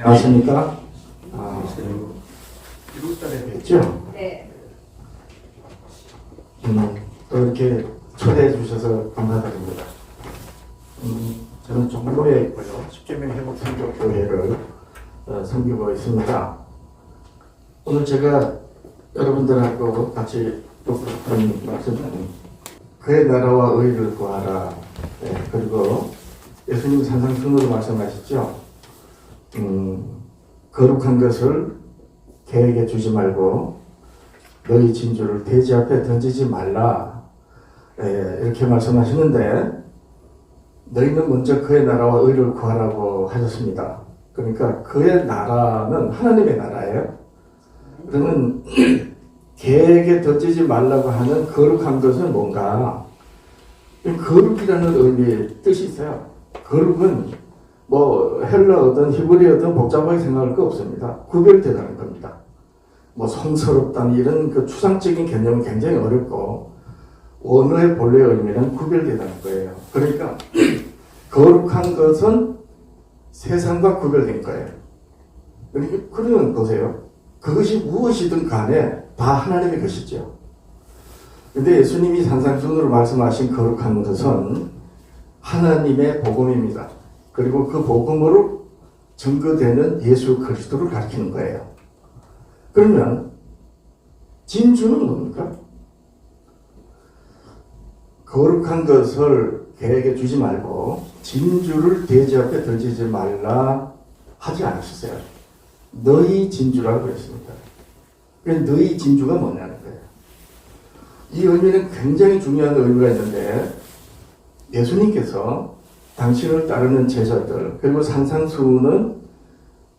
안녕하십니까? 이웃달에 뵙죠? 네. 또 이렇게 초대해 주셔서 감사드립니다. 저는 종로에 있고요. 십계명 회복선교교회를 섬기고 있습니다. 오늘 제가 여러분들하고 같이 듣고 싶은 말씀은 그의 나라와 의를 구하라. 네, 그리고 예수님 산상순으로 말씀하셨죠. 거룩한 것을 개에게 주지 말고 너희 진주를 돼지 앞에 던지지 말라. 이렇게 말씀하시는데 너희는 먼저 그의 나라와 의를 구하라고 하셨습니다. 그러니까 그의 나라는 하나님의 나라예요. 그러면 개에게 던지지 말라고 하는 거룩한 것은 뭔가? 거룩이라는 의미의 뜻이 있어요. 거룩은 뭐 헬라어든 히브리어든 복잡하게 생각할 거 없습니다. 구별되다는 겁니다. 뭐 성스럽다는 이런 그 추상적인 개념은 굉장히 어렵고 원어의 본래 의미는 구별되다는 거예요. 그러니까 거룩한 것은 세상과 구별된 거예요. 그러면 보세요. 그것이 무엇이든 간에 다 하나님의 것이죠. 근데 예수님이 산상순으로 말씀하신 거룩한 것은 하나님의 복음입니다. 그리고 그 복음으로 증거되는 예수 그리스도를 가리키는 거예요. 그러면 진주는 뭡니까? 거룩한 것을 개에게 주지 말고 진주를 돼지 앞에 던지지 말라 하지 않으셨어요. 너희 진주라고 그랬습니다. 그래서 너희 진주가 뭐냐는 거예요. 이 의미는 굉장히 중요한 의미가 있는데 예수님께서 당신을 따르는 제자들 그리고 산상수훈은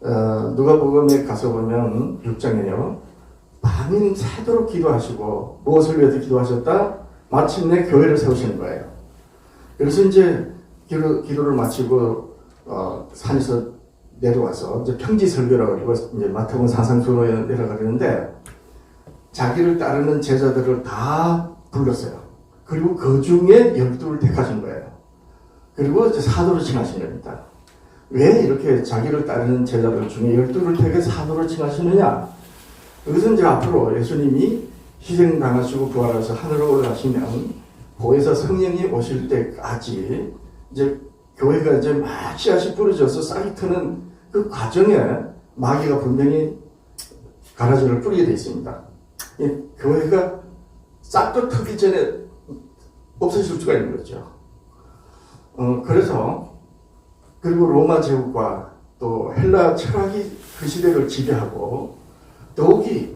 누가복음에 가서 보면 6장에요. 밤이 새도록 기도하시고 무엇을 위해서 기도하셨다? 마침내 교회를 세우시는 거예요. 그래서 이제 기도를 마치고 산에서 내려와서 이제 평지 설교라고 그러고 이제 마태복음 산상수훈에 내려가려는데 자기를 따르는 제자들을 다 불렀어요. 그리고 그 중에 12를 택하신 거예요. 그리고 이제 사도로 칭하신 겁니다. 왜 이렇게 자기를 따르는 제자들 중에 12를 택해 사도로 칭하시느냐? 그것은 이제 앞으로 예수님이 희생당하시고 부활하셔서 하늘로 올라가시면 보혜사 성령이 오실 때까지 이제 교회가 이제 막 씨앗이 뿌려져서 싹이 트는 그 과정에 마귀가 분명히 가라지를 뿌리게 되어 있습니다. 교회가 싹도 트기 전에 없어질 수가 있는 거죠. 그래서 그리고 로마 제국과 또 헬라 철학이 그 시대를 지배하고 더욱이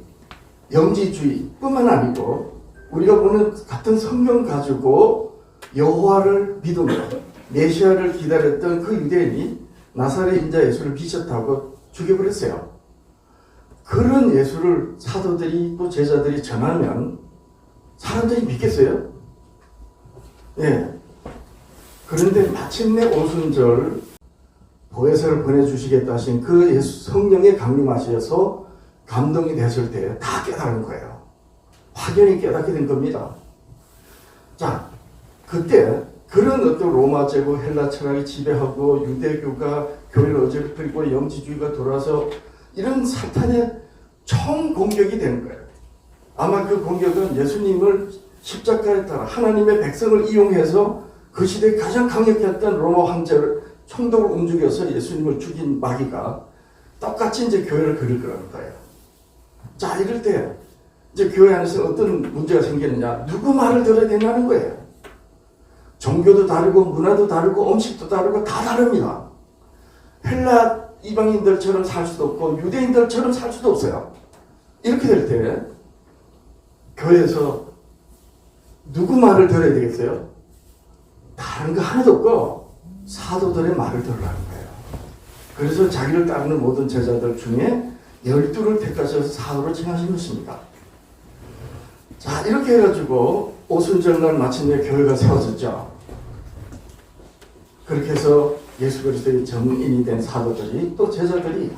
영지주의뿐만 아니고 우리가 보는 같은 성경 가지고 여호와를 믿으며 메시아를 기다렸던 그 유대인이 나사렛 인자 예수를 비쳤다고 죽여버렸어요. 그런 예수를 사도들이 또 제자들이 전하면 사람들이 믿겠어요? 예. 그런데 마침내 오순절 보혜사를 보내주시겠다 하신 그 예수 성령의 강림하셔서 감동이 됐을 때 다 깨달은 거예요. 확연히 깨닫게 된 겁니다. 자, 그때 그런 어떤 로마 제국 헬라 철학이 지배하고 유대교가 교회를 어지럽히고 영지주의가 돌아서 이런 사탄의 총 공격이 되는 거예요. 아마 그 공격은 예수님을 십자가에 따라 하나님의 백성을 이용해서 그 시대에 가장 강력했던 로마 황제를 총독을 움직여서 예수님을 죽인 마귀가 똑같이 이제 교회를 그릴 거라는 거예요. 자, 이럴 때 이제 교회 안에서 어떤 문제가 생기느냐? 누구 말을 들어야 되냐는 거예요. 종교도 다르고 문화도 다르고 음식도 다르고 다 다릅니다. 헬라 이방인들처럼 살 수도 없고 유대인들처럼 살 수도 없어요. 이렇게 될 때 교회에서 누구 말을 들어야 되겠어요? 다른 거 하나도 없고 사도들의 말을 들으라는 거예요. 그래서 자기를 따르는 모든 제자들 중에 12를 택하셔서 사도로 칭하신 것입니다. 자, 이렇게 해가지고 오순절날 마침내 교회가 세워졌죠. 그렇게 해서 예수 그리스도의 정인이 된 사도들이 또 제자들이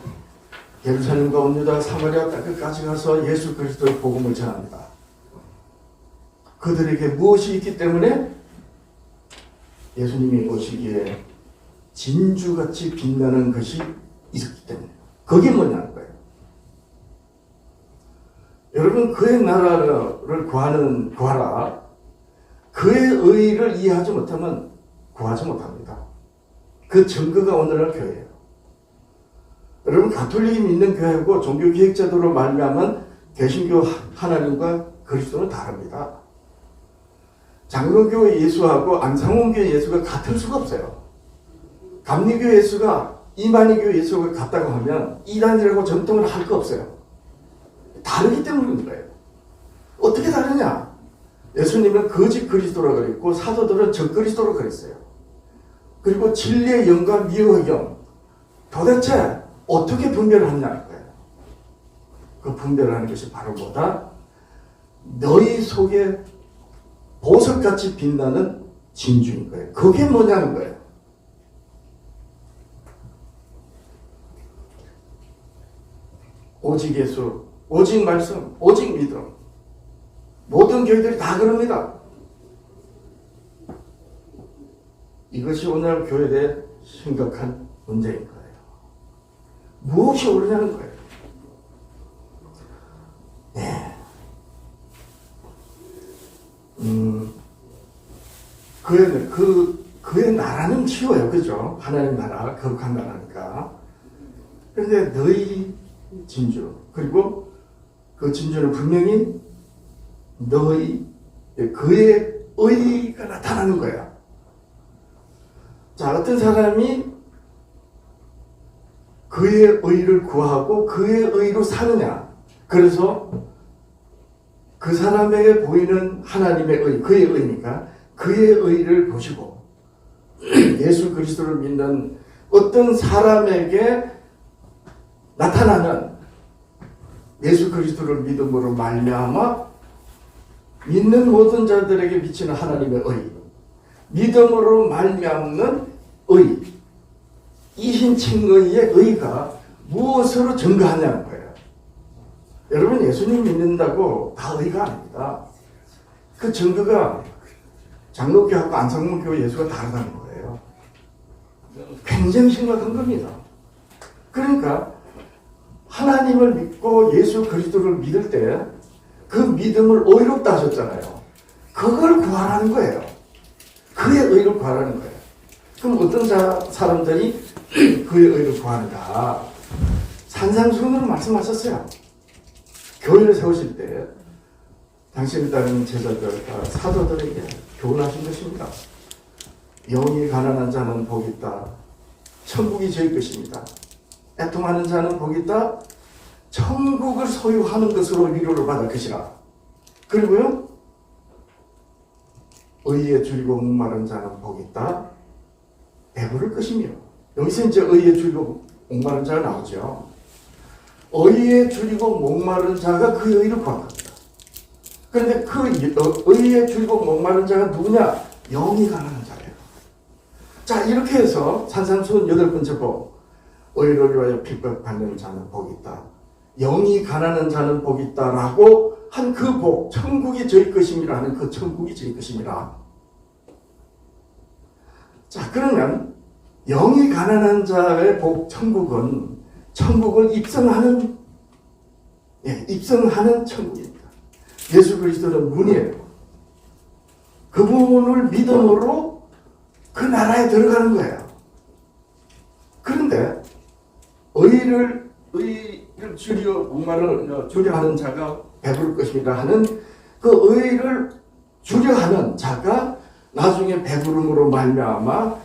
예루살렘과 온 유다 사마리아 땅끝까지 가서 예수 그리스도의 복음을 전합니다. 그들에게 무엇이 있기 때문에? 예수님이 오시기에 진주같이 빛나는 것이 있었기 때문에 그게 뭐냐는 거예요. 여러분, 그의 나라를 구하라. 그의 의를 이해하지 못하면 구하지 못합니다. 그 증거가 오늘날 교회예요. 여러분, 가톨릭이 믿는 교회고 종교 기획제도로 말미암은 개신교 하나님과 그리스도는 다릅니다. 장로교 예수하고 안상홍교 예수가 같을 수가 없어요. 감리교 예수가 이만희교 예수가 같다고 하면 이단이라고 전통을 할 거 없어요. 다르기 때문인 거예요. 어떻게 다르냐? 예수님은 거짓 그리스도라고 그랬고 사도들은 적 그리스도라고 그랬어요. 그리고 진리의 영과 미혹의 영, 도대체 어떻게 분별을 하느냐는 거예요. 그 분별을 하는 것이 바로 뭐다? 너희 속에 보석같이 빛나는 진주인 거예요. 그게 뭐냐는 거예요. 오직 예수, 오직 말씀, 오직 믿음. 모든 교회들이 다 그럽니다. 이것이 오늘 교회에 심각한 문제인 거예요. 무엇이 옳으냐는 거예요. 네. 그의 나라는 쉬워요. 그죠? 하나님 나라, 거룩한 나라니까. 그런데 너희 진주, 그리고 그 진주는 분명히 그의 의가 나타나는 거야. 자, 어떤 사람이 그의 의를 구하고 그의 의로 사느냐. 그래서 그 사람에게 보이는 하나님의 의, 그의 의니까 그의 의를 보시고 예수 그리스도를 믿는 어떤 사람에게 나타나는 예수 그리스도를 믿음으로 말미암아 믿는 모든 자들에게 미치는 하나님의 의, 믿음으로 말미암는 의, 이신칭의의 의가 무엇으로 증거하냐는 거예요. 여러분, 예수님 믿는다고 다 의가 아닙니다. 그 증거가 장로교하고 안상문교 예수가 다르다는 거예요. 굉장히 심각한 겁니다. 그러니까 하나님을 믿고 예수 그리스도를 믿을 때 그 믿음을 의롭다 하셨잖아요. 그걸 구하라는 거예요. 그의 의를 구하라는 거예요. 그럼 어떤 사람들이 그의 의를 구하는가? 산상수훈으로 말씀하셨어요. 교회를 세우실 때 당신을 따르는 제자들과 사도들에게 교훈하신 것입니다. 영이 가난한 자는 복이 있다. 천국이 저희 것입니다. 애통하는 자는 복이 있다. 천국을 소유하는 것으로 위로를 받을 것이라. 그리고요, 의에 줄이고 목마른 자는 복이 있다. 배부를 것이며. 여기서 이제 의에 줄이고 목마른 자가 나오죠. 의에 줄이고 목마른 자가 그 의를 구한 겁니다. 그런데 그 의에 줄이고 목마른 자가 누구냐? 영이 가난한 자예요. 자, 이렇게 해서 산상수훈 8번째 복. 의를 위하여 핍박받는 자는 복이 있다. 영이 가난한 자는 복이 있다라고 한 그 복, 천국이 저희 것임이라 하는 그 천국이 저희 것임이라. 자, 그러면 영이 가난한 자의 복, 천국을 입성하는 천국입니다. 예수 그리스도는 문이에요. 그분을 믿음으로 그 나라에 들어가는 거예요. 그런데 의를 줄여 목마를 줄여 하는 자가 배부를 것입니다 하는 그 의를 줄여 하는 자가 나중에 배부름으로 말미암아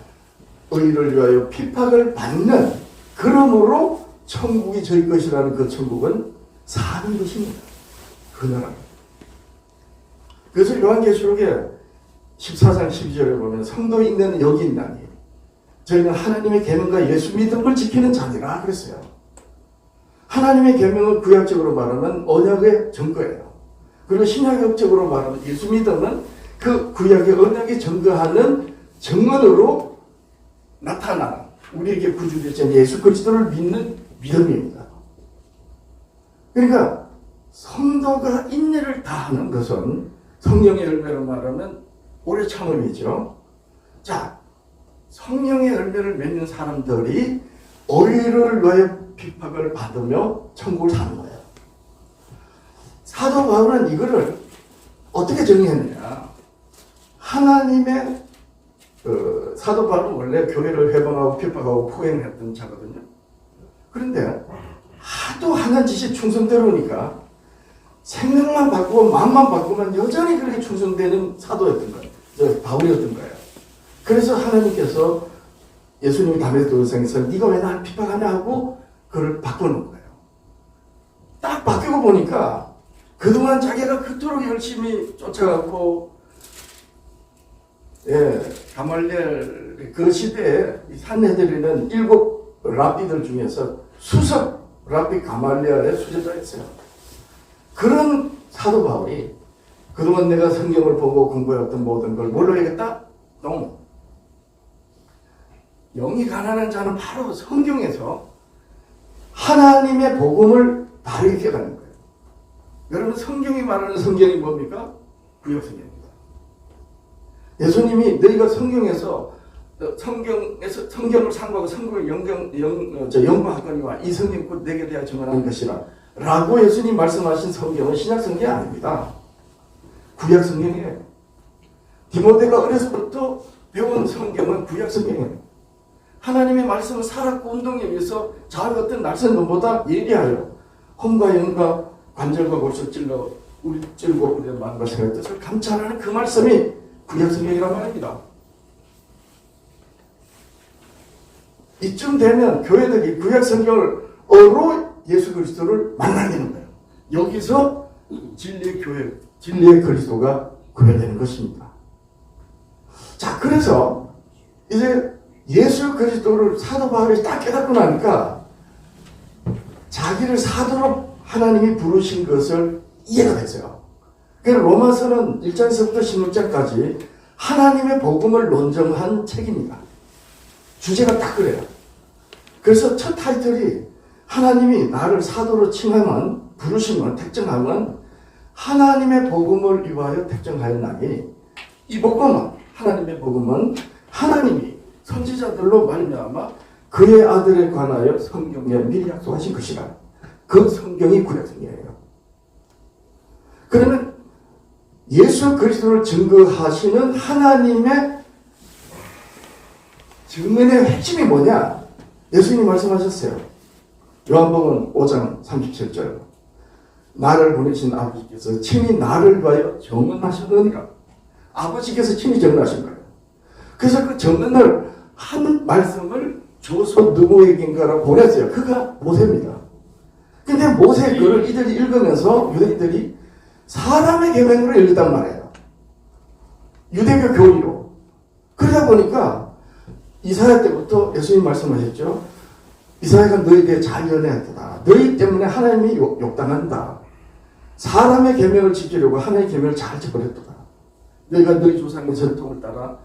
의를 위하여 핍박을 받는, 그러므로 천국이 저희 것이라는 그 천국은 사는 것입니다. 그 나라. 그래서 요한계시록에 14장 12절에 보면 성도 있는 여기 있나니 저희는 하나님의 계명과 예수 믿음을 지키는 자니라 그랬어요. 하나님의 계명은 구약적으로 말하면 언약의 증거예요. 그리고 신약적으로 말하면 예수 믿음은 그 구약의 언약이 증거하는 증언으로 나타나는 우리에게 구주되신 예수 그리스도를 믿는 믿음입니다. 그러니까 성도가 인내를 다하는 것은 성령의 열매로 말하면 오래 참음이죠. 자, 성령의 열매를 맺는 사람들이 의를 위하여 핍박을 받으며 천국을 사는 거예요. 사도 바울은 이거를 어떻게 정리했느냐. 하나님의 사도 바울은 원래 교회를 회방하고 핍박하고 포행했던 자거든요. 그런데 하도 하는 짓이 충성대로니까 생각만 바꾸고 마음만 바꾸면 여전히 그렇게 충성되는 사도였던 거예요. 바울이었던 거예요. 그래서 하나님께서 예수님이 담에서 도성에서 네가 왜 나를 핍박하냐 하고 그를 바꾸는 거예요. 딱 바뀌고 보니까 그동안 자기가 그토록 열심히 쫓아갔고 가말리엘 그 시대에 산헤드린은 7 랍비들 중에서 수석 랍비 가말리엘의 수제자였어요. 그런 사도 바울이 그동안 내가 성경을 보고 공부해왔던 모든 걸 뭘로 해야겠다? 너무 영이 가난한 자는 바로 성경에서 하나님의 복음을 바르게 깨닫는 거예요. 여러분 성경이 말하는 성경이 뭡니까? 구약성경입니다. 예수님이 너희가 성경에서 성경을 상고하고 성경을 연구하거니와 이 성경 곧 내게 대하여 증언하는 것이라 라고 예수님 말씀하신 성경은 신약성경이 아닙니다. 구약성경이에요. 디모데가 어려서부터 배운 성경은 구약성경이에요. 하나님의 말씀은 살았고 운동에 의해서 자의 어떤 낯선 놈보다 예리하여 혼과 영과 관절과 골수 찔러 우리 찔고 우리의 마음과 생각의 뜻을 감찰하는 그 말씀이 구약성경이란 말입니다. 이쯤 되면 교회들이 구약성경을 어로 예수 그리스도를 만나게 되는 거예요. 여기서 진리의 교회, 진리의 그리스도가 구별되는 것입니다. 자, 그래서 이제 예수 그리스도를 사도 바울이 딱 깨닫고 나니까 자기를 사도로 하나님이 부르신 것을 이해가 됐어요. 그래서 로마서는 1장에서부터 16장까지 하나님의 복음을 논증한 책입니다. 주제가 딱 그래요. 그래서 첫 타이틀이 하나님이 나를 사도로 칭하면 부르시면 택정하면 하나님의 복음을 위하여 택정하였나니 이 복음은 하나님의 복음은 하나님이 선지자들로 말미암아 그의 아들에 관하여 성경에 미리 약속하신 것이라. 그 성경이 구약성경이에요. 그러면 예수 그리스도를 증거하시는 하나님의 증언의 핵심이 뭐냐? 예수님이 말씀하셨어요. 요한복음 5장 37절 나를 보내신 아버지께서 친히 나를 위하여 증언하셨느니라. 아버지께서 친히 증언하신 거예요. 그래서 그 증언을 한 말씀을 줘서 누구에겐가라고 보냈어요. 그가 모세입니다. 근데 모세의 글을 이들이 읽으면서 유대인들이 사람의 계명으로 읽었단 말이에요. 유대교 교리로. 그러다 보니까 이사야 때부터 예수님 말씀하셨죠. 이사야가 너희에 대해 잘 연애했다. 너희 때문에 하나님이 욕당한다. 사람의 계명을 지키려고 하나님의 계명을 잘 지켜버렸다. 너희가 너희 조상의 전통을 따라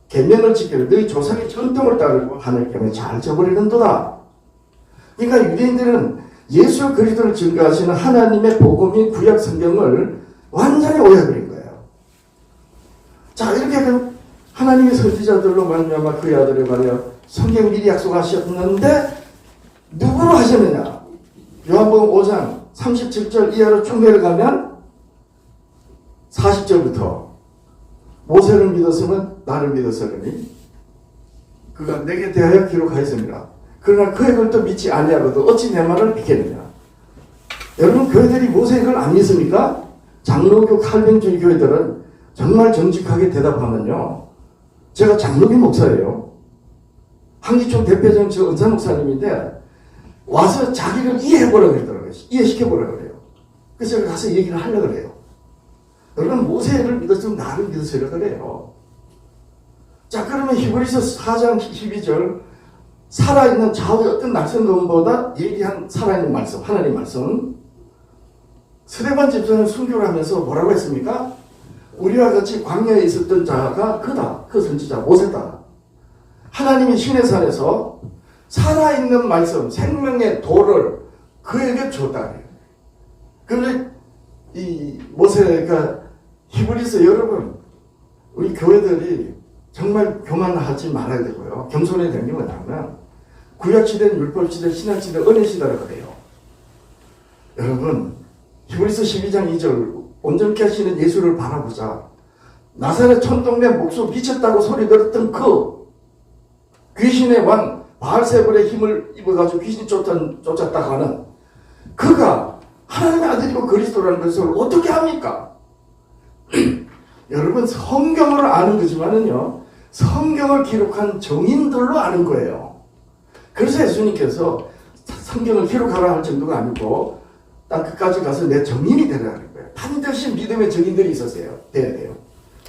계명을 지키려 너희 조상의 전통을 따르고 하나님의 계명을 잘 지켜버리는도다. 그러니까 유대인들은 예수 그리스도를 증거하시는 하나님의 복음인 구약 성경을 완전히 오해버린 거예요. 자, 이렇게 하나님의 선지자들로 말미암아 그의 아들에 관하여 성경 미리 약속하셨는데 누구로 하셨느냐? 요한복음 5장 37절 이하로 쭉 내려가면 40절부터 모세를 믿었으면 나를 믿었으니 그가 내게 대하여 기록하였습니다. 그러나 그의 글도 믿지 아니하고도 어찌 내 말을 믿겠느냐? 여러분 교회들이 모세의 글 안 믿습니까? 장로교 칼빈주의 교회들은 정말 정직하게 대답하면요. 제가 장로교 목사예요. 한기총 대표적인 저 은사 목사님인데 와서 자기를 이해해보라고 그러더라고요. 이해시켜보라고 그래요. 그래서 제가 가서 얘기를 하려고 그래요. 여러분 모세를 믿었으면 나를 믿으시려고 그래요. 자, 그러면 히브리서 4장 12절 살아있는 좌우의 어떤 낯선 놈보다 예리한 살아있는 말씀, 하나님 말씀. 스데반 집사는 순교를 하면서 뭐라고 했습니까? 우리와 같이 광야에 있었던 자가 그다. 그 선지자 모세다. 하나님이 시내산에서 살아있는 말씀, 생명의 도를 그에게 줬다. 그런데 이 모세가 히브리서 여러분 우리 교회들이 정말 교만하지 말아야 되고요. 겸손해야 되는 게 뭐냐면 구약시대는 율법시대, 신약시대, 은혜시대라고 그래요. 여러분, 히브리서 12장 2절 온전케 하시는 예수를 바라보자. 나사렛 촌동네 목소 미쳤다고 소리 들었던 그 귀신의 왕 바알세불의 힘을 입어가지고 귀신이 쫓았다고 하는 그가 하나님의 아들이고 그리스도라는 것을 어떻게 합니까? 여러분, 성경을 아는 거지만은요, 성경을 기록한 정인들로 아는 거예요. 그래서 예수님께서 성경을 기록하라 할 정도가 아니고 땅 끝까지 가서 내 정인이 되라는 거예요. 반드시 믿음의 정인들이 있었어요. 돼야 돼요.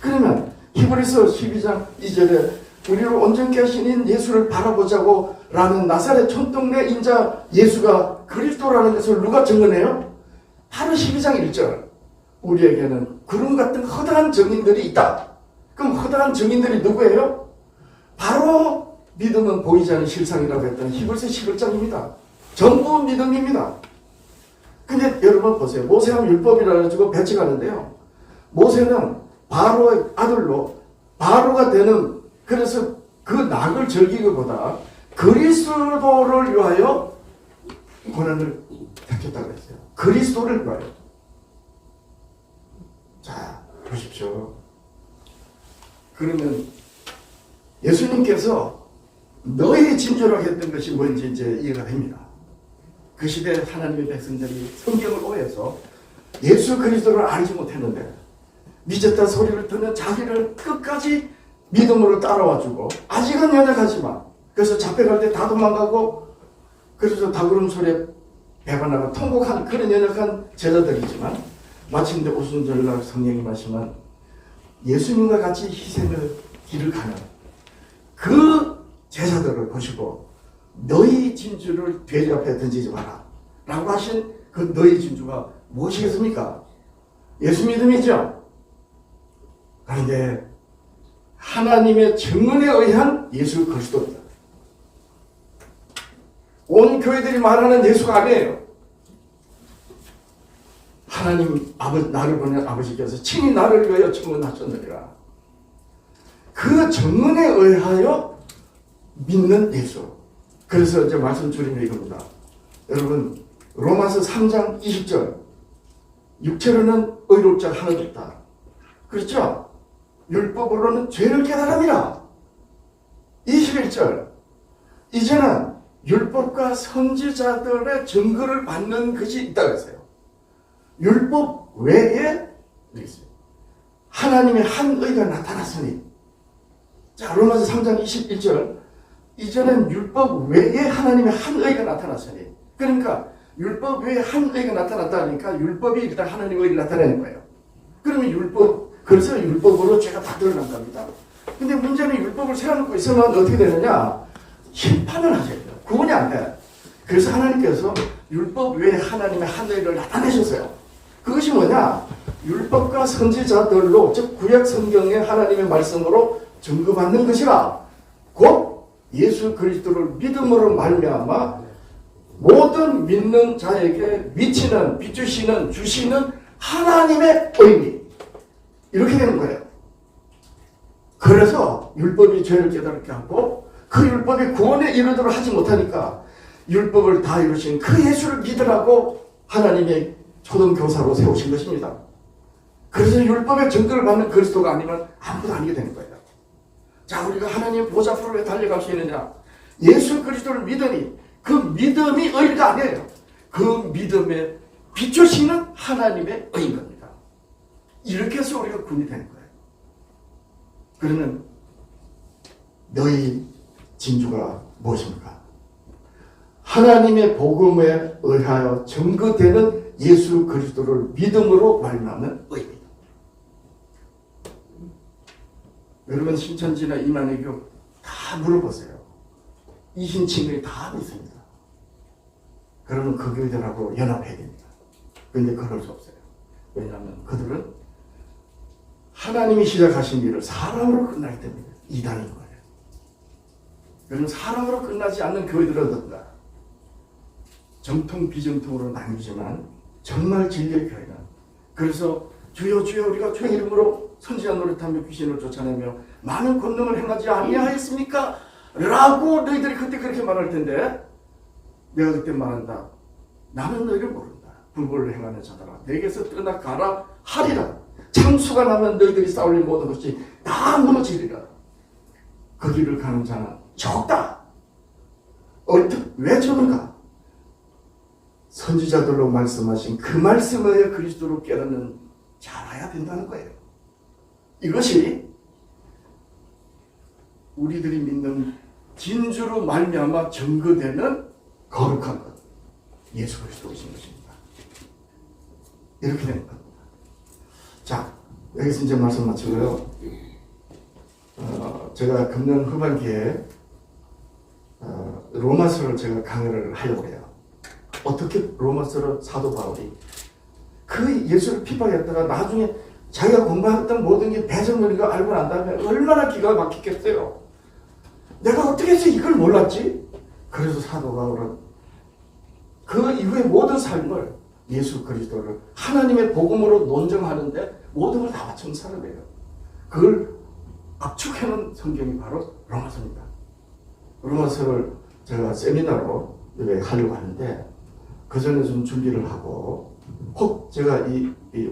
그러면 히브리서 12장 2절에 우리를 온전케 하시는 예수를 바라보자고 라는 나사렛 촌동네 인자 예수가 그리스도라는 것을 누가 증언해요? 바로 12장 1절. 우리에게는 구름 같은 허다한 정인들이 있다. 그럼 허다한 정인들이 누구예요? 바로 믿음은 보이지 않는 실상이라고 했던 히브리서 11장입니다. 전부 믿음입니다. 근데 여러분 보세요. 모세하면 율법이라 가지고 배척하는데요. 모세는 바로의 아들로 바로가 되는, 그래서 그 낙을 즐기기보다 그리스도를 위하여 고난을 택했다고 했어요. 그리스도를 위하여. 자, 보십시오. 그러면 예수님께서 너희 진주라고 했던 것이 뭔지 이제 이해가 됩니다. 그 시대 하나님의 백성들이 성경을 오해해서 예수 그리스도를 알지 못했는데 미쳤다 소리를 듣는 자기를 끝까지 믿음으로 따라와주고 아직은 연약하지만 그래서 잡혀갈 때 다 도망가고 그래서 다구름 소리에 배반하고 통곡하는 그런 연약한 제자들이지만 마침내 오순절날 성령이 말씀한 예수님과 같이 희생의 길을 가는 그 제자들을 보시고 너희 진주를 돼지 앞에 던지지 마라 라고 하신 그 너희 진주가 무엇이겠습니까? 예수 믿음이죠. 그런데 하나님의 증언에 의한 예수 그리스도입니다. 온 교회들이 말하는 예수가 아니에요. 하나님 나를 보낸 아버지께서 친히 나를 위하여 증언하셨느니라. 그 증언에 의하여 믿는 예수. 그래서 이제 말씀 줄이면 이겁니다. 여러분, 로마서 3장 20절. 육체로는 의로울 자 하나도 없다. 그렇죠? 율법으로는 죄를 깨달음이라. 21절. 이제는 율법과 선지자들의 증거를 받는 것이 있다고 했어요. 율법 외에 하나님의 한 의가 나타났으니. 자, 로마서 3장 21절. 이제는 율법 외에 하나님의 한 의가 나타났으니. 그러니까 율법 외에 한 의가 나타났다니까 율법이 일단 하나님의 의를 나타내는 거예요. 그러면 그래서 율법으로 죄가 다 드러난 겁니다. 근데 문제는 율법을 세워놓고 있으면 어떻게 되느냐? 심판을 하셔야 돼요. 구원이 안 돼. 그래서 하나님께서 율법 외에 하나님의 한 의를 나타내셨어요. 그것이 뭐냐? 율법과 선지자들로, 즉 구약 성경의 하나님의 말씀으로 증거받는 것이라. 곧 예수 그리스도를 믿음으로 말미암아 모든 믿는 자에게 미치는, 비추시는, 주시는 하나님의 의미. 이렇게 되는 거예요. 그래서 율법이 죄를 깨닫게 하고 그 율법이 구원에 이르도록 하지 못하니까 율법을 다 이루신 그 예수를 믿으라고 하나님의 초등교사로 세우신 것입니다. 그래서 율법의 증거를 받는 그리스도가 아니면 아무도 아니게 되는 거예요. 자, 우리가 하나님의 보좌 앞으로 왜 달려갈 수 있느냐? 예수 그리스도를 믿으니 그 믿음이 의가 아니에요. 그 믿음에 비추시는 하나님의 의인 겁니다. 이렇게 해서 우리가 군이 되는 거예요. 그러면 너희 진주가 무엇입니까? 하나님의 복음에 의하여 증거되는 예수 그리스도를 믿음으로 말미암는 의입니다. 여러분 신천지나 이만희교 다 물어보세요. 이신친들이 다 믿습니다. 그러면 그 교회들하고 연합해야 됩니다. 그런데 그럴 수 없어요. 왜냐하면 그들은 하나님이 시작하신 일을 사람으로 끝나기 때문에 이단인 거예요. 요즘 사람으로 끝나지 않는 교회들은 어떤가? 정통 비정통으로 나뉘지만 정말 진리의 교회는, 그래서 주여 주여 우리가 주의 이름으로 선지자 노릇하며 귀신을 쫓아내며 많은 권능을 행하지 아니하였습니까? 라고 너희들이 그때 그렇게 말할 텐데 내가 그때 말한다. 나는 너희를 모른다. 불법을 행하는 자들아 내게서 떠나가라 하리라. 창수가 나면 너희들이 싸울 일 모든 것이 다 무너지리라. 그 길을 가는 자는 적다. 왜 적은가? 선지자들로 말씀하신 그 말씀을 그리스도로 깨닫는 자라야 된다는 거예요. 이것이 우리들이 믿는 진주로 말미암아 증거되는 거룩한 것, 예수 그리스도이신 것입니다. 이렇게 되는 겁니다. 자, 여기서 이제 말씀 마치고요. 제가 금년 후반기에 로마서를 제가 강의를 하려고 해요. 어떻게 로마서를 사도 바울이 그 예수를 핍박했다가 나중에 자기가 공부했던 모든 게 배정론이가 알고 난 다음에 얼마나 기가 막히겠어요. 내가 어떻게 해서 이걸 몰랐지? 그래서 사도 바울은 그 이후의 모든 삶을 예수 그리스도를 하나님의 복음으로 논증하는데 모든 걸 다 바친 사람이에요. 그걸 압축해놓은 성경이 바로 로마서입니다. 로마서를 제가 세미나로 하려고 하는데 그 전에 좀 준비를 하고 혹 제가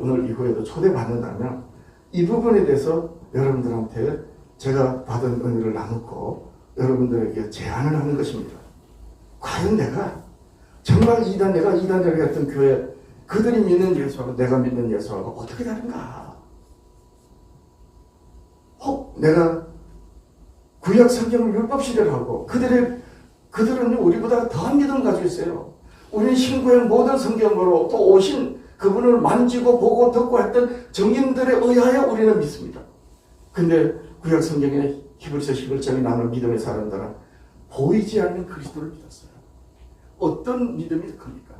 오늘 이후에도 초대받는다면 이 부분에 대해서 여러분들한테 제가 받은 은혜를 나누고 여러분들에게 제안을 하는 것입니다. 과연 내가 정말 내가 이단이라고 했던 교회 그들이 믿는 예수하고 내가 믿는 예수하고 어떻게 다른가? 혹 내가 구약 성경을 율법 시대로 하고 그들은 우리보다 더한 믿음을 가지고 있어요. 우리는 신구약 모든 성경으로 또 오신 그분을 만지고 보고 듣고 했던 정인들에 의하여 우리는 믿습니다. 근데 구약 성경에 히브리서 11장에 나는 믿음의 사람들은 보이지 않는 그리스도를 믿었어요. 어떤 믿음이 겁니까?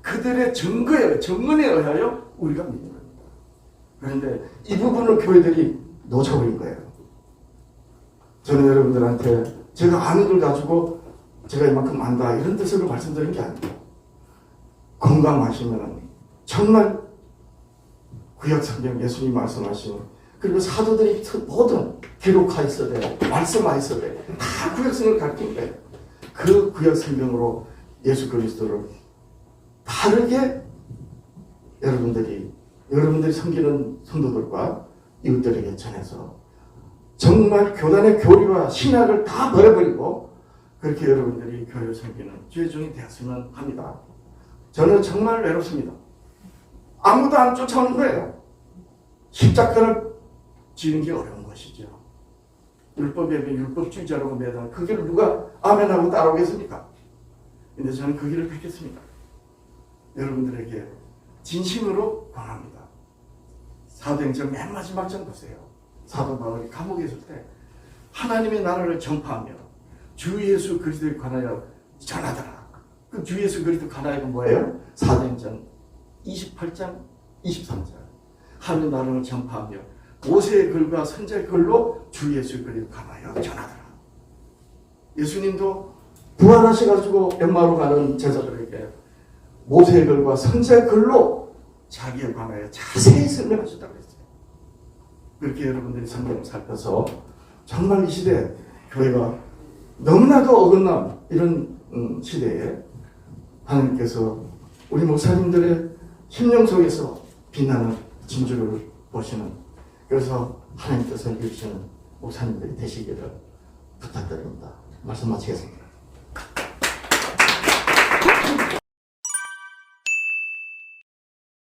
그들의 정언에 의하여 우리가 믿는 겁니다. 그런데 이 부분을 교회들이 놓쳐버린 거예요. 저는 여러분들한테 제가 아는 걸 가지고 제가 이만큼 안다 이런 뜻으로 말씀드린 게 아니고 건강하시면 정말 구약 성경 예수님 말씀하신 그리고 사도들이 모든 기록하였어야 돼 말씀하였어야 돼다 구약 성경을 가르친 거예요. 그 구약 성경으로 예수 그리스도를 다르게 여러분들이 섬기는 성도들과 이웃들에게 전해서 정말 교단의 교리와 신학을 다 버려버리고 그렇게 여러분들이 교회를 섬기는 죄종이 되었으면 합니다. 저는 정말 외롭습니다. 아무도 안 쫓아오는 거예요. 십자가를 지는 게 어려운 것이죠. 율법에 율법주의자라고 매달 그 길을 누가 아멘하고 따라오겠습니까? 근데 저는 그 길을 택했습니다. 여러분들에게 진심으로 권합니다. 사도행전 맨 마지막 장 보세요. 사도 바울이 감옥에 있을 때 하나님의 나라를 전파하며 주 예수 그리스도에 관하여 전하더라. 그 주 예수 그리스도 관하여가 뭐예요? 사도행전 28장 23절 하나님의 나라를 전파하며 모세의 글과 선지자의 글로 주 예수 그리스도 관하여 전하더라. 예수님도 부활하셔가지고 연마로 가는 제자들에게 모세의 글과 선지자의 글로 자기에 관하여 자세히 설명하셨다고 했어요. 그렇게 여러분들이 성경을 살펴서 정말 이 시대 교회가 너무나도 어긋남 이런 시대에 하나님께서 우리 목사님들의 심령 속에서 빛나는 진주를 보시는 그래서 하나님 뜻을 이루시는 목사님들이 되시기를 부탁드립니다. 말씀 마치겠습니다.